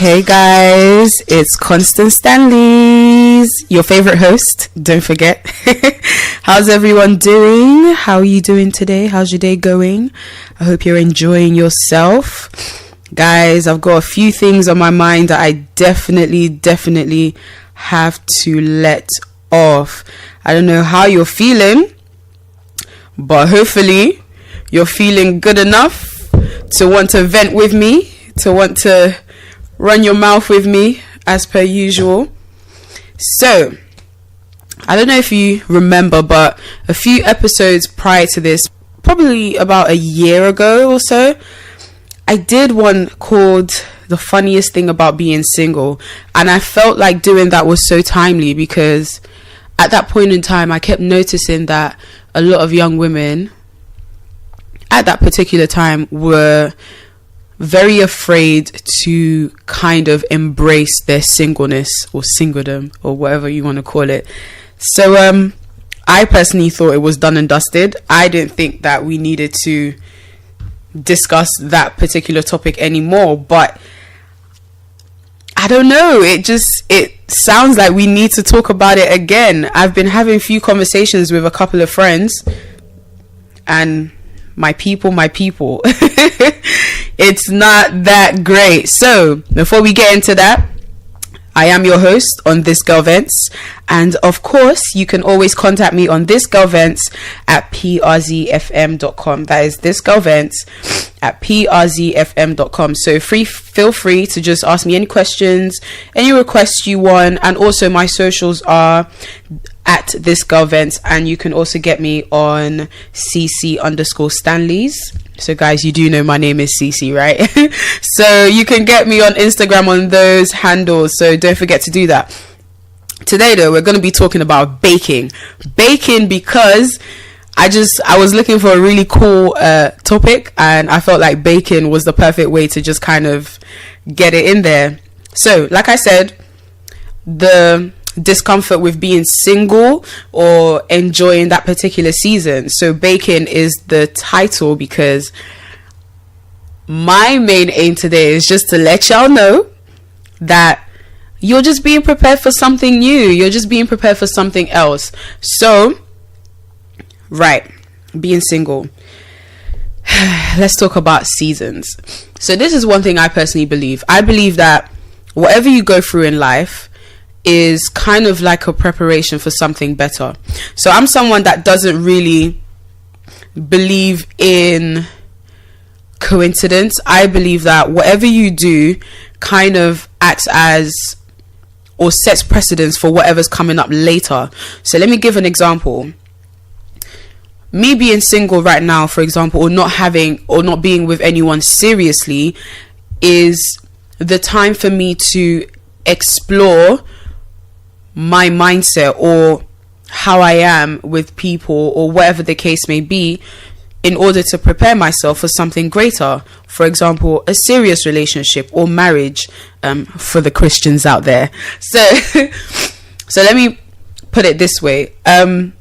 Hey guys, it's Constance Stanleys, your favorite host. Don't forget. How's everyone doing? How are you doing today? How's your day going? I hope you're enjoying yourself. Guys, I've got a few things on my mind that I definitely have to let off. I don't know how you're feeling, but hopefully you're feeling good enough to want to vent with me, to want to run your mouth with me as per usual. So, I don't know if you remember, but a few episodes prior to this, probably about a year ago or so, I did one called The Funniest Thing About Being Single. And I felt like doing that was so timely because at that point in time, I kept noticing that a lot of young women at that particular time were very afraid to kind of embrace their singleness or singledom or whatever you want to call it. So I personally thought it was done and dusted. I didn't think that we needed to discuss that particular topic anymore, but I don't know, it sounds like we need to talk about it again. I've been having a few conversations with a couple of friends, and my people it's not that great. So before we get into that, I am your host on This Girl Vents, and of course you can always contact me on This Girl Vents at przfm.com. That is This Girl Vents at przfm.com. So feel free to just ask me any questions, any requests you want, and also my socials are at This Girl Vents, and you can also get me on cc_Stanleys. So guys, you do know my name is Cece, right? So you can get me on Instagram on those handles, so don't forget to do that. Today though, we're going to be talking about baking because I was looking for a really cool topic, and I felt like baking was the perfect way to just kind of get it in there. So like I said, the discomfort with being single or enjoying that particular season. So baking is the title because my main aim today is just to let y'all know that you're just being prepared for something new. You're just being prepared for something else. So, right, being single. Let's talk about seasons. So this is one thing I personally believe. I believe that whatever you go through in life is kind of like a preparation for something better. So I'm someone that doesn't really believe in coincidence. I believe that whatever you do kind of acts as or sets precedence for whatever's coming up later. So let me give an example. Me being single right now, for example, or not being with anyone seriously, is the time for me to explore my mindset or how I am with people or whatever the case may be, in order to prepare myself for something greater. For example, a serious relationship or marriage, for the Christians out there. So let me put it this way. A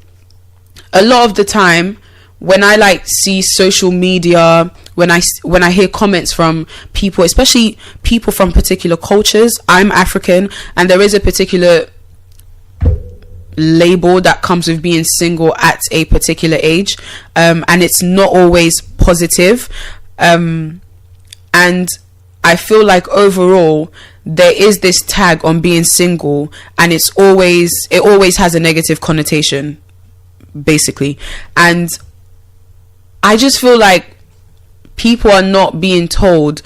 lot of the time when I see social media, when I hear comments from people, especially people from particular cultures, I'm African, and there is a particular label that comes with being single at a particular age, and it's not always positive, and I feel like overall there is this tag on being single, and it always has a negative connotation, basically. And I just feel like people are not being told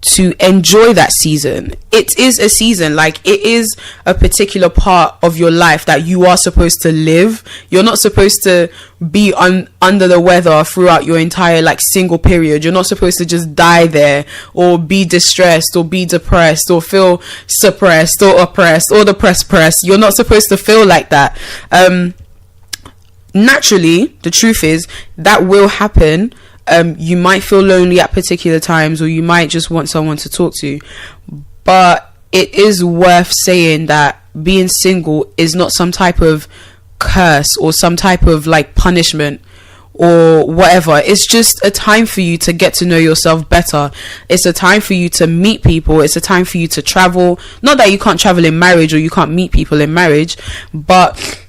to enjoy that season. It is a season, like it is a particular part of your life that you are supposed to live. You're not supposed to be under the weather throughout your entire single period. You're not supposed to just die there or be distressed or be depressed or feel suppressed or oppressed or the press. You're not supposed to feel like that. Naturally, the truth is that will happen. You might feel lonely at particular times, or you might just want someone to talk to, but it is worth saying that being single is not some type of curse or some type of punishment or whatever. It's just a time for you to get to know yourself better. It's a time for you to meet people. It's a time for you to travel. Not that you can't travel in marriage or you can't meet people in marriage, but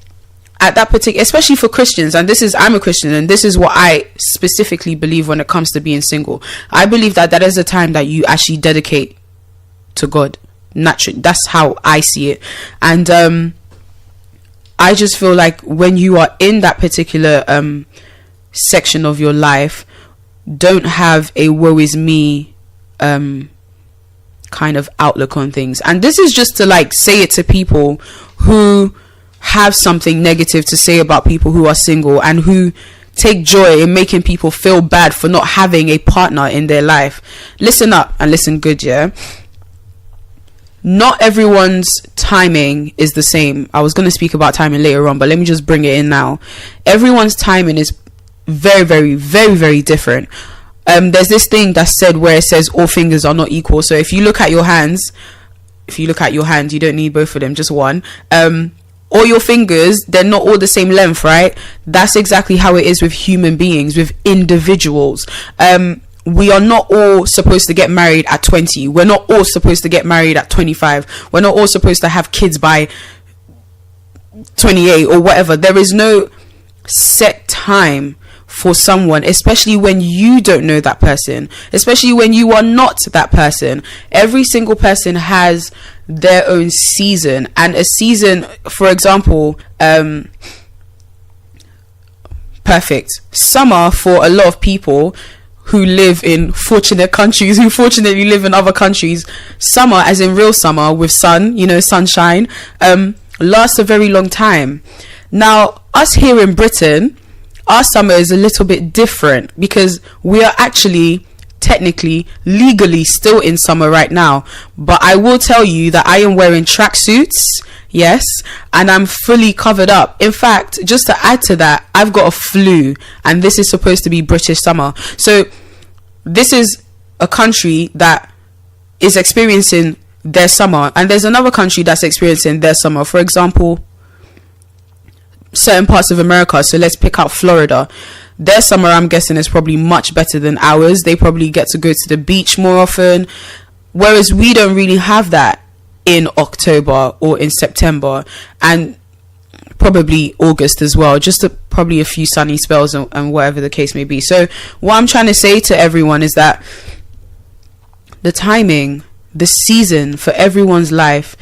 at that particular, especially for Christians, and I'm a Christian, and this is what I specifically believe when it comes to being single. I believe that is a time that you actually dedicate to God. Naturally, that's how I see it. And I just feel like when you are in that particular section of your life, don't have a woe is me kind of outlook on things. And this is just to like say it to people who have something negative to say about people who are single, and who take joy in making people feel bad for not having a partner in their life. Listen up and listen good, yeah? Not everyone's timing is the same. I was going to speak about timing later on, but let me just bring it in now. Everyone's timing is very, very, very, very different. There's this thing that's said where it says all fingers are not equal. So if you look at your hands, you don't need both of them, just one. All your fingers, they're not all the same length, right? That's exactly how it is with human beings, with individuals. We are not all supposed to get married at 20. We're not all supposed to get married at 25. We're not all supposed to have kids by 28 or whatever. There is no set time for someone, especially when you don't know that person, especially when you are not that person. Every single person has their own season, and a season, for example, perfect summer for a lot of people who live in fortunate countries, who fortunately live in other countries. Summer, as in real summer with sun, sunshine, lasts a very long time. Now, us here in Britain, our summer is a little bit different because we are actually technically, legally still in summer right now. But I will tell you that I am wearing tracksuits, yes, and I'm fully covered up. In fact, just to add to that, I've got a flu, and this is supposed to be British summer. So this is a country that is experiencing their summer, and there's another country that's experiencing their summer. For example, certain parts of America, so let's pick out Florida. Their summer, I'm guessing, is probably much better than ours. They probably get to go to the beach more often, whereas we don't really have that in October or in September, and probably August as well, just probably a few sunny spells and whatever the case may be. So what I'm trying to say to everyone is that the timing, the season for everyone's life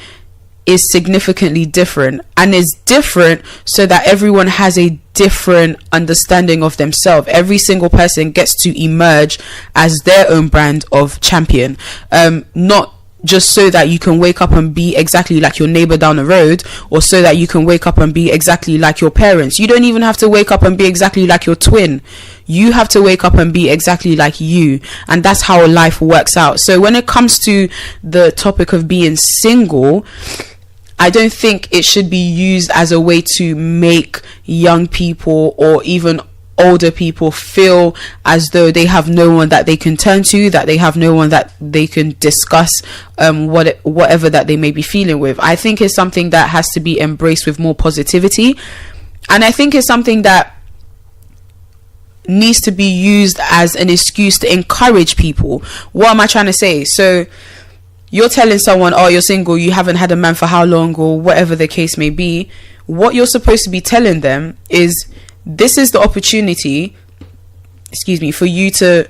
is significantly different, and is different so that everyone has a different understanding of themselves. Every single person gets to emerge as their own brand of champion, not just so that you can wake up and be exactly like your neighbor down the road, or so that you can wake up and be exactly like your parents. You don't even have to wake up and be exactly like your twin. You have to wake up and be exactly like you, and that's how life works out. So when it comes to the topic of being single, I don't think it should be used as a way to make young people or even older people feel as though they have no one that they can turn to, that they have no one that they can discuss whatever that they may be feeling with. I think it's something that has to be embraced with more positivity, and I think it's something that needs to be used as an excuse to encourage people. What am I trying to say? So you're telling someone, oh, you're single, you haven't had a man for how long, or whatever the case may be. What you're supposed to be telling them is, this is the opportunity, for you to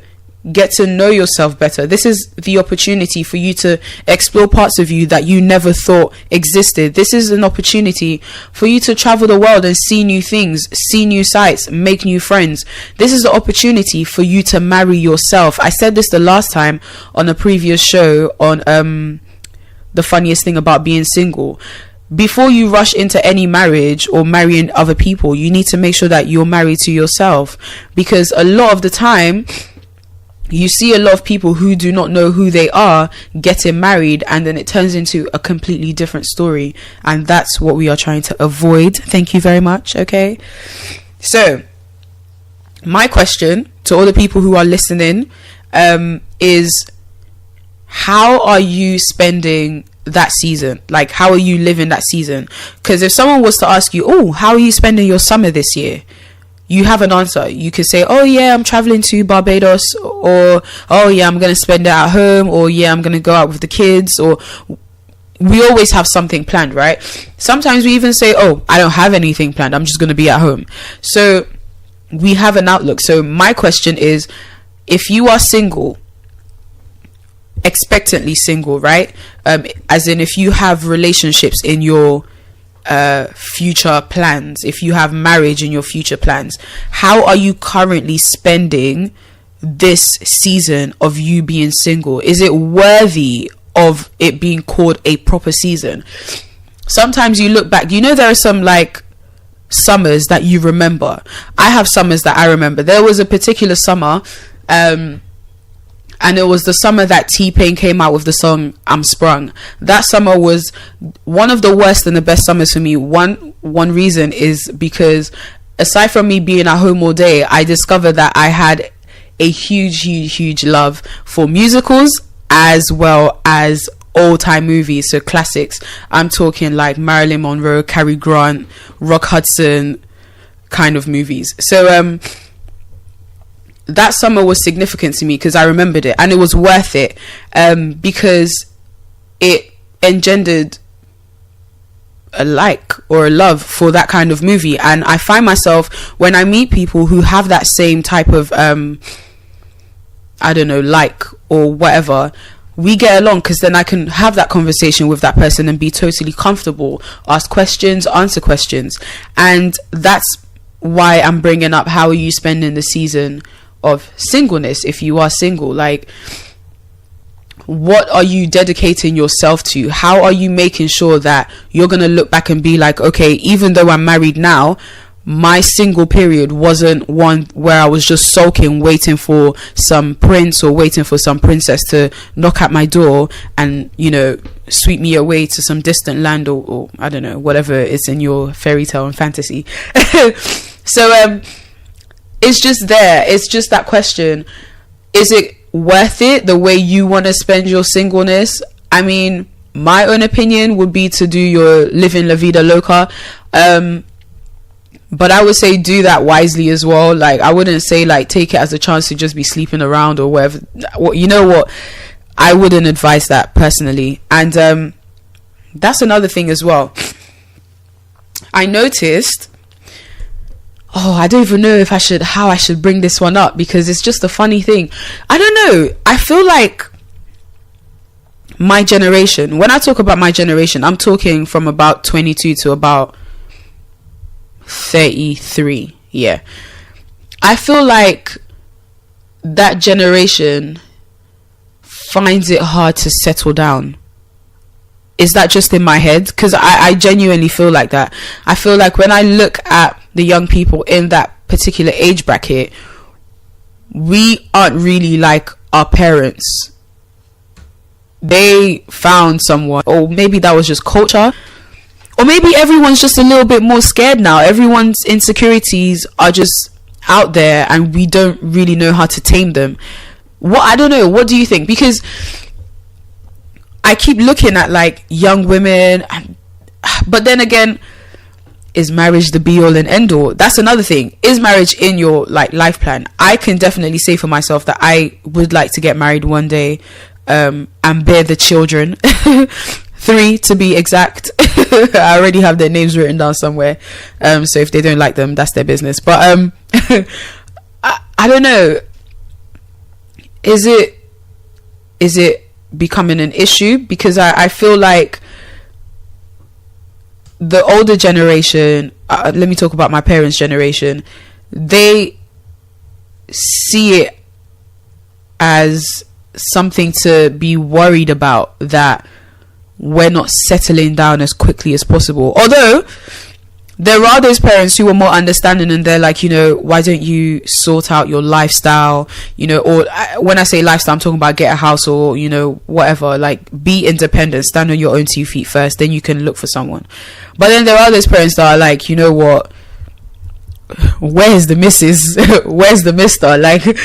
get to know yourself better. This is the opportunity for you to explore parts of you that you never thought existed. This is an opportunity for you to travel the world and see new things, see new sights, make new friends. This is the opportunity for you to marry yourself. I said this the last time on a previous show on the funniest thing about being single. Before you rush into any marriage or marrying other people, you need to make sure that you're married to yourself, because a lot of the time you see a lot of people who do not know who they are getting married, and then it turns into a completely different story, and that's what we are trying to avoid. Thank you very much. Okay, so my question to all the people who are listening is, how are you spending that season? Like, how are you living that season? Because if someone was to ask you, oh, how are you spending your summer this year, you have an answer. You could say, oh yeah, I'm traveling to Barbados, or oh yeah, I'm going to spend it at home, or yeah, I'm going to go out with the kids, or we always have something planned, right? Sometimes we even say, oh, I don't have anything planned, I'm just going to be at home. So we have an outlook. So my question is, if you are single, expectantly single, right? As in, if you have relationships in your future plans, if you have marriage in your future plans, how are you currently spending this season of you being single? Is it worthy of it being called a proper season? Sometimes you look back, there are some like summers that you remember. I have summers that I remember. There was a particular summer, and it was the summer that T-Pain came out with the song I'm Sprung. That summer was one of the worst and the best summers for me. One reason is because, aside from me being at home all day, I discovered that I had a huge love for musicals as well as old time movies, so classics. I'm talking like Marilyn Monroe, Cary Grant, Rock Hudson kind of movies. So that summer was significant to me because I remembered it, and it was worth it, because it engendered a like or a love for that kind of movie. And I find myself, when I meet people who have that same type of I don't know, like or whatever, we get along, because then I can have that conversation with that person and be totally comfortable, ask questions, answer questions. And that's why I'm bringing up, how are you spending the season of singleness? If you are single, like, what are you dedicating yourself to? How are you making sure that you're gonna look back and be like, okay, even though I'm married now, my single period wasn't one where I was just sulking, waiting for some prince or waiting for some princess to knock at my door and, sweep me away to some distant land, or I don't know, whatever is in your fairy tale and fantasy. So it's just that question: is it worth it the way you want to spend your singleness? I mean, my own opinion would be to do your living la vida loca, but I would say do that wisely as well. Like, I wouldn't say like take it as a chance to just be sleeping around or whatever. You know what, I wouldn't advise that personally. And that's another thing as well. I noticed, I don't even know how I should bring this one up, because it's just a funny thing. I don't know, I feel like my generation, when I talk about my generation, I'm talking from about 22 to about 33. Yeah, I feel like that generation finds it hard to settle down. Is that just in my head? Because I genuinely feel like that. I feel like when I look at the young people in that particular age bracket, we aren't really like our parents. They found someone, or maybe that was just culture, or maybe everyone's just a little bit more scared now. Everyone's insecurities are just out there and we don't really know how to tame them. I don't know, what do you think? Because I keep looking at like young women, but then again, is marriage the be all and end all? That's another thing. Is marriage in your like life plan? I can definitely say for myself that I would like to get married one day, and bear the children. 3 to be exact. I already have their names written down somewhere, so if they don't like them, that's their business. But I don't know, is it becoming an issue? Because I feel like the older generation, let me talk about my parents' generation, they see it as something to be worried about, that we're not settling down as quickly as possible. Although there are those parents who are more understanding, and they're like, why don't you sort out your lifestyle, or when I say lifestyle, I'm talking about get a house, or whatever, like be independent, stand on your own 2 feet first, then you can look for someone. But then there are those parents that are like, what, where's the missus? Where's the mister? Like,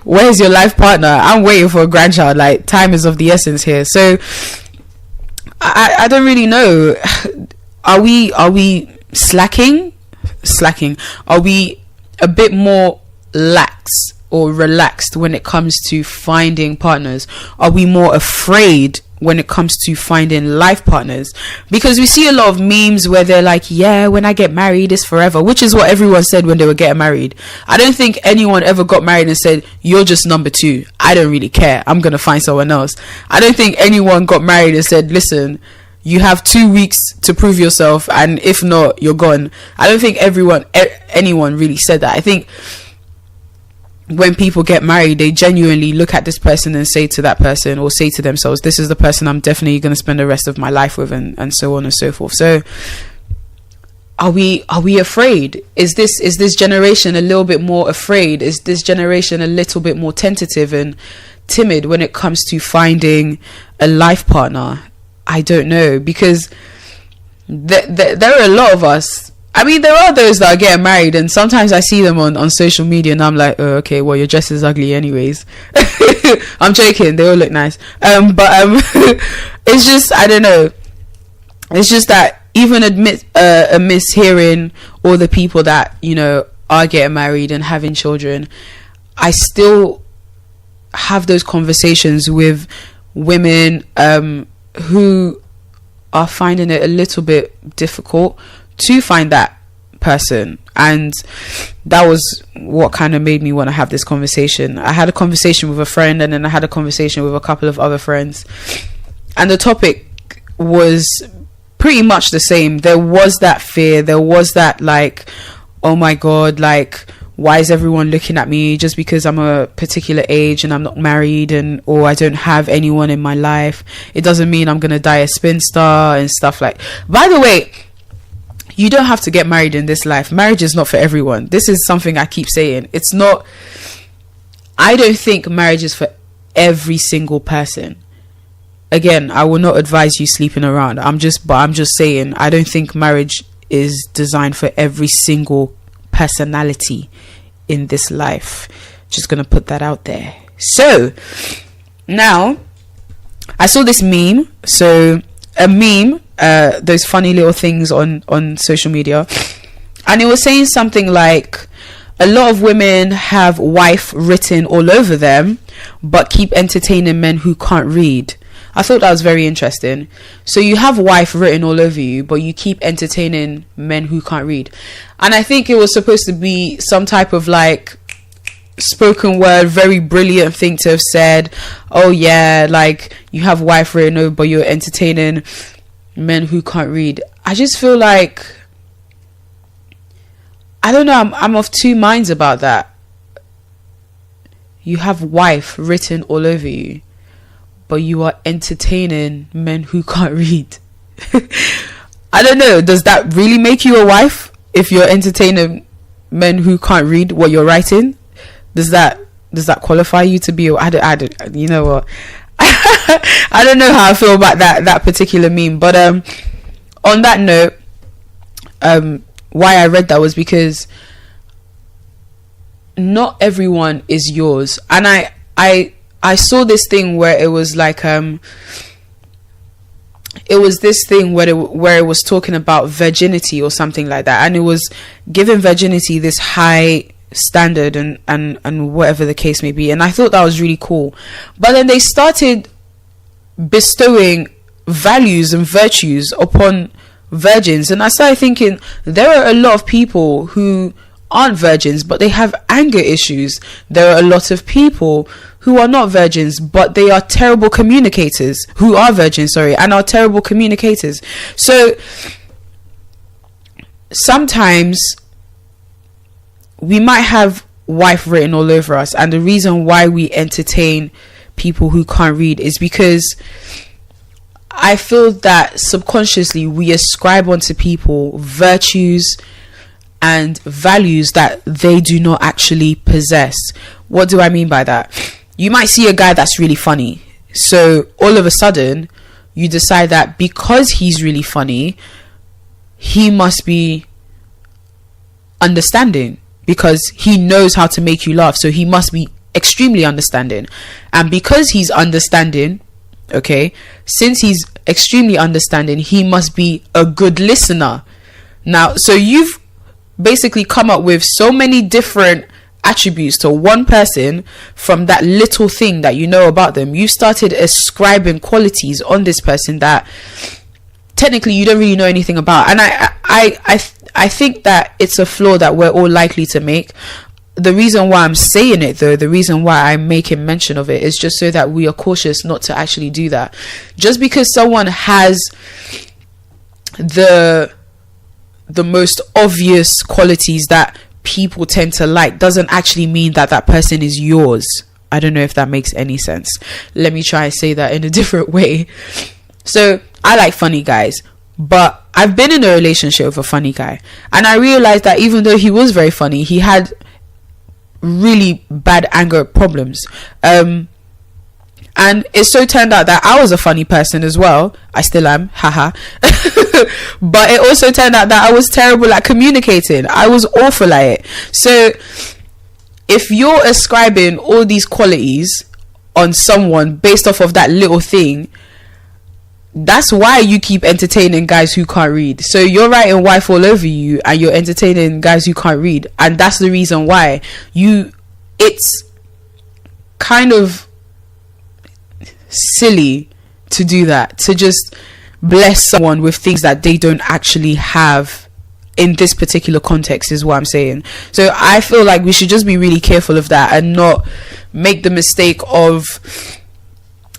where's your life partner? I'm waiting for a grandchild. Like, time is of the essence here. So I don't really know. Are we slacking? Are we a bit more lax or relaxed when it comes to finding partners? Are we more afraid when it comes to finding life partners? Because we see a lot of memes where they're like, yeah, when I get married it's forever, which is what everyone said when they were getting married. I don't think anyone ever got married and said, you're just number 2, I don't really care, I'm gonna find someone else. I don't think anyone got married and said, listen, you have 2 weeks to prove yourself, and if not, you're gone. I don't think anyone really said that. I think when people get married, they genuinely look at this person and say to that person, or say to themselves, this is the person I'm definitely going to spend the rest of my life with, and so on and so forth. So are we afraid? Is this generation a little bit more afraid? Is this generation a little bit more tentative and timid when it comes to finding a life partner? I don't know, because there are a lot of us. I mean, there are those that are getting married, and sometimes I see them on social media and I'm like, oh, okay, well, your dress is ugly anyways. I'm joking, they all look nice. But it's just, I don't know. It's just that even amidst hearing all the people that, you know, are getting married and having children, I still have those conversations with women who are finding it a little bit difficult to find that person. And that was what kind of made me want to have this conversation. I had a conversation with a friend, and then I had a conversation with a couple of other friends, and the topic was pretty much the same. There was that fear, there was that like, oh my god, like, why is everyone looking at me just because I'm a particular age and I'm not married, or I don't have anyone in my life? It doesn't mean I'm gonna die a spinster and stuff like. By the way, you don't have to get married in this life. Marriage is not for everyone. This is something I keep saying. It's not. I don't think marriage is for every single person. Again, I will not advise you sleeping around. I'm just saying, I don't think marriage is designed for every single personality in this life. Just gonna put that out there. So now I saw this meme. So a meme, those funny little things on social media, and it was saying something like, a lot of women have wife written all over them but keep entertaining men who can't read. I thought that was very interesting. So you have wife written all over you, but you keep entertaining men who can't read. And I think it was supposed to be some type of like spoken word, very brilliant thing to have said. Oh yeah, like, you have wife written over, but you're entertaining men who can't read. I just feel like, I don't know, I'm of two minds about that. You have wife written all over you, but you are entertaining men who can't read. I don't know, does that really make you a wife if you're entertaining men who can't read what you're writing? Does that qualify you to be a, I don't, you know what? I don't know how I feel about that particular meme. But on that note, why I read that was because not everyone is yours. And I saw this thing where it was like it was this thing where it was talking about virginity or something like that, and it was giving virginity this high standard and whatever the case may be. And I thought that was really cool. But then they started bestowing values and virtues upon virgins, and I started thinking, there are a lot of people who aren't virgins but they have anger issues. There are a lot of people who are not virgins but they are terrible communicators, who are virgins, sorry, and are terrible communicators. So sometimes we might have wife written all over us, and the reason why we entertain people who can't read is because I feel that subconsciously we ascribe onto people virtues and values that they do not actually possess. What do I mean by that? You might see a guy that's really funny, so all of a sudden you decide that because he's really funny, he must be understanding, because he knows how to make you laugh, so he must be extremely understanding. And because he's understanding, okay, since he's extremely understanding, he must be a good listener. Now, so you've basically come up with so many different attributes to one person from that little thing that you know about them. You started ascribing qualities on this person that technically you don't really know anything about. And I think that it's a flaw that we're all likely to make. The reason why I'm saying it, though, the reason why I'm making mention of it, is just so that we are cautious not to actually do that. Just because someone has the most obvious qualities that people tend to like doesn't actually mean that that person is yours. I don't know if that makes any sense. Let me try and say that in a different way. So I like funny guys, but I've been in a relationship with a funny guy, and I realized that even though he was very funny, he had really bad anger problems. And it so turned out that I was a funny person as well. I still am, haha. But it also turned out that I was terrible at communicating. I was awful at it. So if you're ascribing all these qualities on someone based off of that little thing, that's why you keep entertaining guys who can't read. So you're writing wife all over you, and you're entertaining guys who can't read, and that's the reason why it's kind of silly to do that, to just bless someone with things that they don't actually have in this particular context, is what I'm saying. So I feel like we should just be really careful of that and not make the mistake of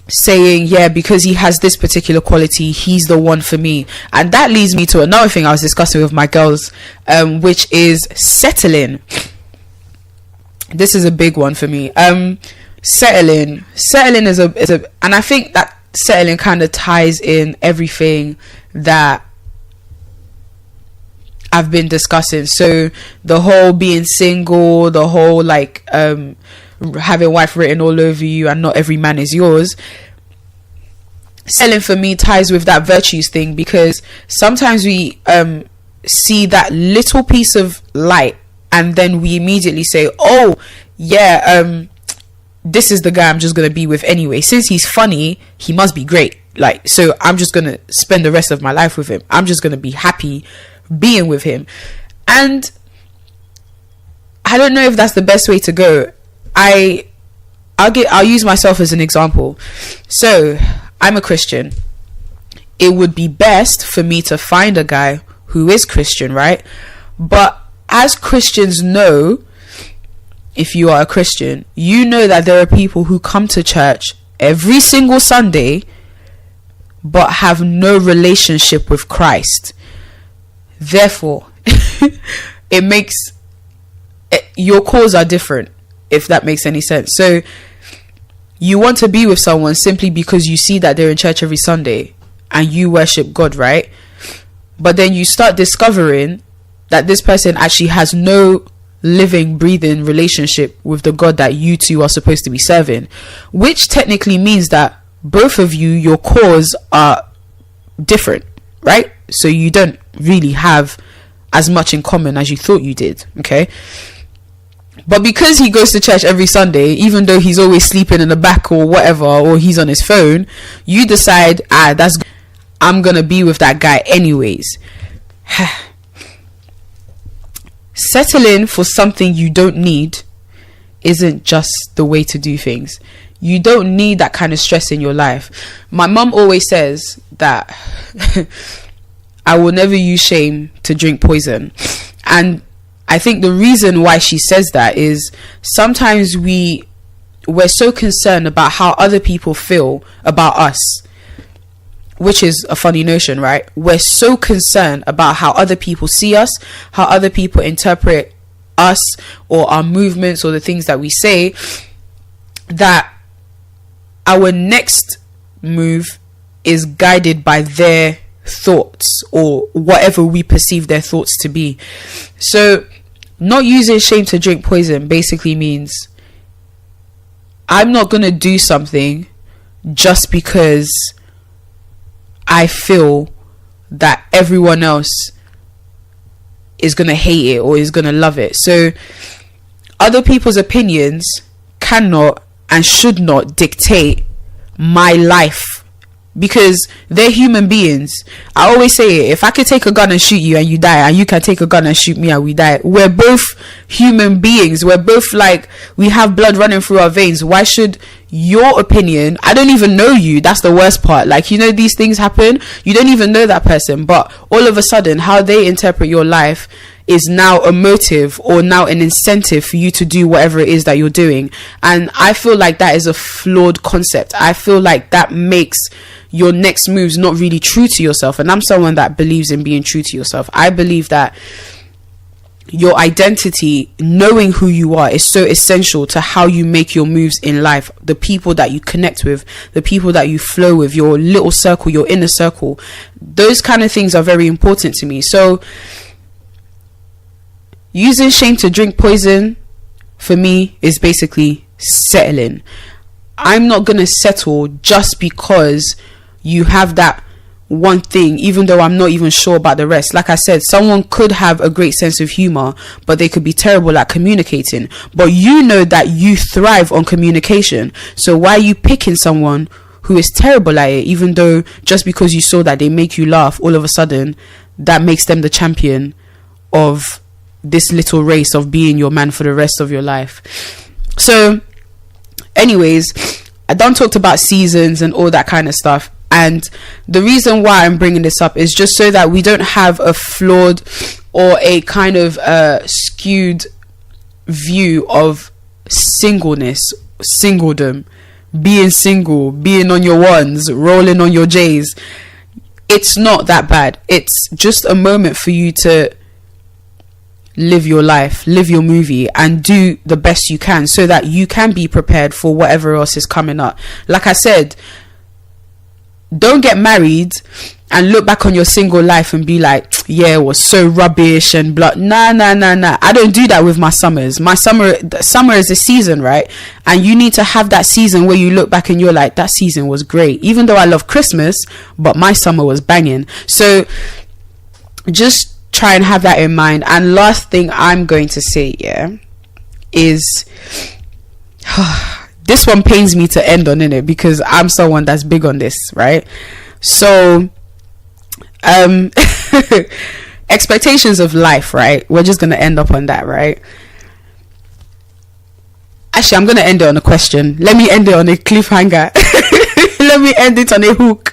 saying, yeah, because he has this particular quality, he's the one for me. And that leads me to another thing I was discussing with my girls, which is settling. This is a big one for me. Settling is a and I think that settling kind of ties in everything that I've been discussing. So the whole being single, the whole like having wife written all over you and not every man is yours. Settling for me ties with that virtues thing, because sometimes we see that little piece of light and then we immediately say, oh yeah, this is the guy I'm just gonna be with anyway. Since he's funny, he must be great. Like, so I'm just gonna spend the rest of my life with him. I'm just gonna be happy being with him. And I don't know if that's the best way to go. I'll use myself as an example. So I'm a Christian. It would be best for me to find a guy who is Christian, right? But as Christians know, if you are a Christian, you know that there are people who come to church every single Sunday but have no relationship with Christ. Therefore, it makes your calls are different, if that makes any sense. So you want to be with someone simply because you see that they're in church every Sunday and you worship God, right? But then you start discovering that this person actually has no living, breathing relationship with the God that you two are supposed to be serving, which technically means that both of you, your cores are different, right? So you don't really have as much in common as you thought you did, okay? But because he goes to church every Sunday, even though he's always sleeping in the back or whatever, or he's on his phone, you decide, I'm gonna be with that guy anyways. Settling for something you don't need isn't just the way to do things. You don't need that kind of stress in your life. My mum always says that I will never use shame to drink poison. And I think the reason why she says that is sometimes we're so concerned about how other people feel about us, which is a funny notion, right? We're so concerned about how other people see us, how other people interpret us or our movements or the things that we say, that our next move is guided by their thoughts or whatever we perceive their thoughts to be. So not using shame to drink poison basically means I'm not going to do something just because I feel that everyone else is going to hate it or is going to love it. So other people's opinions cannot and should not dictate my life because they're human beings. I always say it, if I could take a gun and shoot you and you die, and you can take a gun and shoot me and we die, we're both human beings. We're both like, we have blood running through our veins. Why should your opinion, I don't even know you, that's the worst part, like, you know, these things happen, you don't even know that person, but all of a sudden how they interpret your life is now a motive or now an incentive for you to do whatever it is that you're doing. And I feel like that is a flawed concept. I feel like that makes your next moves not really true to yourself. And I'm someone that believes in being true to yourself. I believe that your identity, knowing who you are, is so essential to how you make your moves in life. The people that you connect with, the people that you flow with, your little circle, your inner circle, those kind of things are very important to me. So using shame to drink poison for me is basically settling. I'm not gonna settle just because you have that one thing, even though I'm not even sure about the rest. Like I said, someone could have a great sense of humor, but they could be terrible at communicating. But you know that you thrive on communication. So why are you picking someone who is terrible at it, even though just because you saw that they make you laugh, all of a sudden that makes them the champion of this little race of being your man for the rest of your life? So anyways, I done talked about seasons and all that kind of stuff. And the reason why I'm bringing this up is just so that we don't have a flawed or a kind of skewed view of singledom, being single, being on your ones, rolling on your J's. It's not that bad. It's just a moment for you to live your life, live your movie, and do the best you can so that you can be prepared for whatever else is coming up. Like I said, don't get married and look back on your single life and be like, yeah, it was so rubbish and blah. Nah. I don't do that with my summers. My summer is a season, right? And you need to have that season where you look back and you're like, that season was great. Even though I love Christmas, but my summer was banging. So just try and have that in mind. And last thing I'm going to say, yeah, is this one pains me to end on, innit, because I'm someone that's big on this, right? So expectations of life, right? We're just gonna end up on that, right? Actually, I'm gonna end it on a question. Let me end it on a cliffhanger. Let me end it on a hook.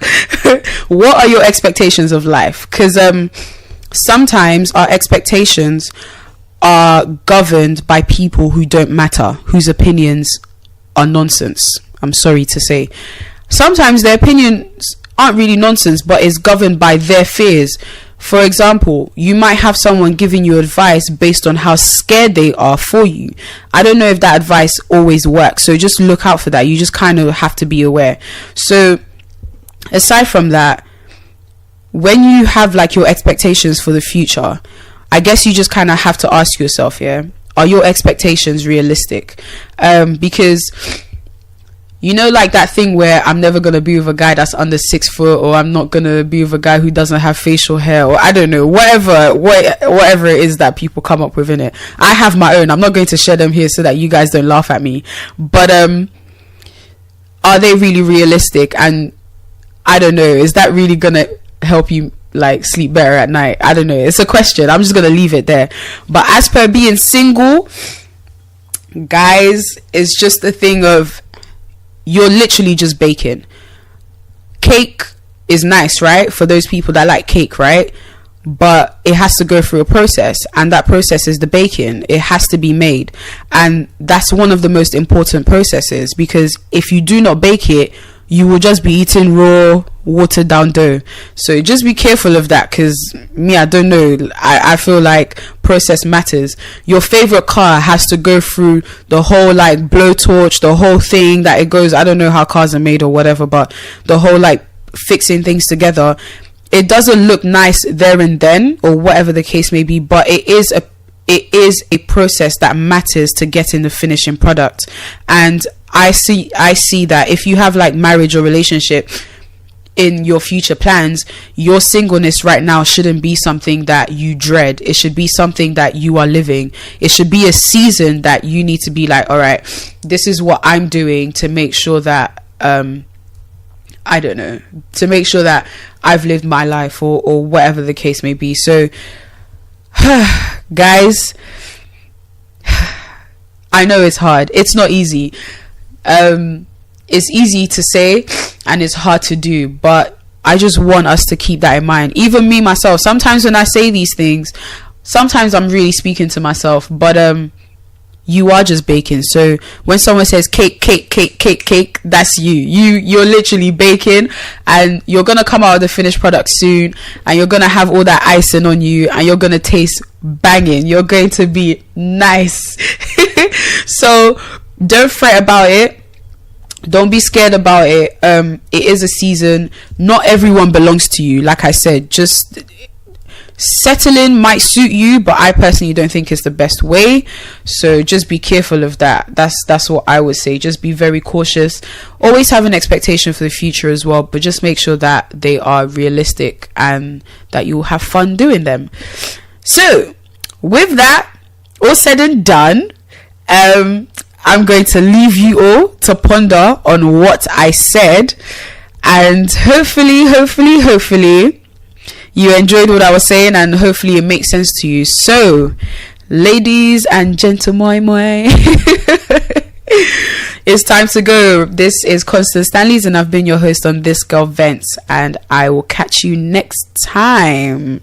What are your expectations of life? Because sometimes our expectations are governed by people who don't matter, whose opinions are nonsense. I'm sorry to say. Sometimes their opinions aren't really nonsense, but it's governed by their fears. For example, you might have someone giving you advice based on how scared they are for you. I don't know if that advice always works, so just look out for that. You just kind of have to be aware. So aside from that, when you have like your expectations for the future, I guess you just kind of have to ask yourself, yeah, are your expectations realistic? Because you know, like that thing where I'm never gonna be with a guy that's under 6 foot, or I'm not gonna be with a guy who doesn't have facial hair, or I don't know, whatever it is that people come up with in it. I have my own. I'm not going to share them here so that you guys don't laugh at me. But are they really realistic? And I don't know, is that really gonna help you like sleep better at night? I don't know. It's a question. I'm just gonna leave it there. But as per being single, guys, it's just a thing of you're literally just baking. Cake is nice, right? For those people that like cake, right? But it has to go through a process, and that process is the baking. It has to be made, and that's one of the most important processes, because if you do not bake it, you will just be eating raw, watered down dough. So just be careful of that, because me, I don't know, I feel like process matters. Your favorite car has to go through the whole like blowtorch, the whole thing that it goes. I don't know how cars are made or whatever, but the whole like fixing things together, it doesn't look nice there and then, or whatever the case may be, but it is a process that matters to getting the finishing product. And I see that if you have like marriage or relationship in your future plans, your singleness right now shouldn't be something that you dread. It should be something that you are living. It should be a season that you need to be like, all right, this is what I'm doing to make sure that I don't know, to make sure that I've lived my life, or whatever the case may be. So guys, I know it's hard, it's not easy. It's easy to say and it's hard to do, but I just want us to keep that in mind. Even me myself, sometimes when I say these things, sometimes I'm really speaking to myself, but you are just baking. So when someone says cake, that's you're literally baking, and you're gonna come out with the finished product soon, and you're gonna have all that icing on you, and you're gonna taste banging. You're going to be nice. So don't fret about it. Don't be scared about it. It is a season. Not everyone belongs to you. Like I said, just settling might suit you, but I personally don't think it's the best way. So just be careful of that. That's what I would say. Just be very cautious. Always have an expectation for the future as well, but just make sure that they are realistic and that you'll have fun doing them. So with that all said and done, I'm going to leave you all to ponder on what I said, and hopefully you enjoyed what I was saying, and hopefully it makes sense to you. So ladies and gentlemen, it's time to go. This is Constance Stanleys, and I've been your host on This Girl Vents, and I will catch you next time.